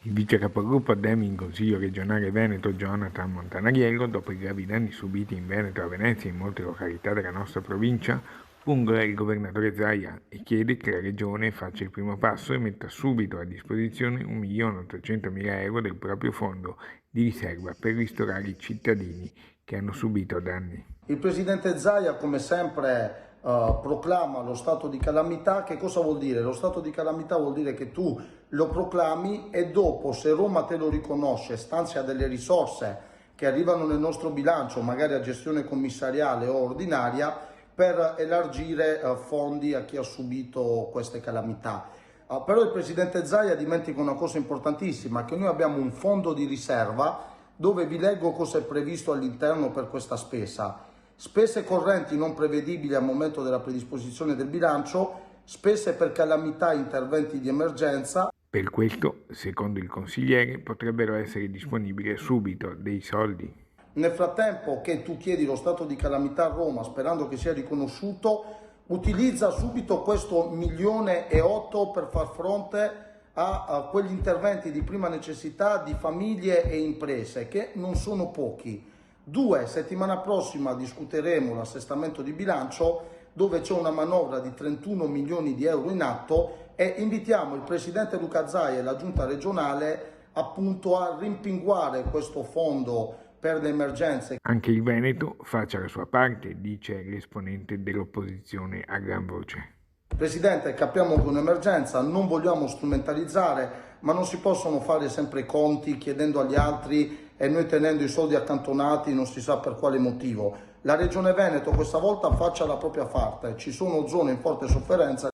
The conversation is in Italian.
Il vice capogruppo Dem in Consiglio regionale Veneto Jonathan Montanariello, dopo i gravi danni subiti in Veneto, a Venezia e in molte località della nostra provincia, pungola il governatore Zaia e chiede che la regione faccia il primo passo e metta subito a disposizione 1.800.000 euro del proprio fondo di riserva per ristorare i cittadini che hanno subito danni. Il presidente Zaia, come sempre, proclama lo stato di calamità. Che cosa vuol dire? Lo stato di calamità vuol dire che tu lo proclami e dopo, se Roma te lo riconosce, stanzia delle risorse che arrivano nel nostro bilancio, magari a gestione commissariale o ordinaria, per elargire fondi a chi ha subito queste calamità. Però il presidente Zaia dimentica una cosa importantissima, che noi abbiamo un fondo di riserva dove vi leggo cosa è previsto all'interno per questa spesa. Spese correnti non prevedibili al momento della predisposizione del bilancio, spese per calamità e interventi di emergenza. Per questo, secondo il consigliere, potrebbero essere disponibili subito dei soldi. Nel frattempo che tu chiedi lo stato di calamità a Roma, sperando che sia riconosciuto, utilizza subito questo 1,8 milioni per far fronte a quegli interventi di prima necessità di famiglie e imprese, che non sono pochi. 2, settimana prossima discuteremo l'assestamento di bilancio, dove c'è una manovra di 31 milioni di euro in atto, e invitiamo il presidente Luca Zaia e la giunta regionale appunto a rimpinguare questo fondo per le emergenze. Anche il Veneto faccia la sua parte, dice l'esponente dell'opposizione a gran voce. Presidente, capiamo che è un'emergenza, non vogliamo strumentalizzare, ma non si possono fare sempre i conti chiedendo agli altri e noi tenendo i soldi accantonati non si sa per quale motivo. La Regione Veneto questa volta faccia la propria parte, ci sono zone in forte sofferenza.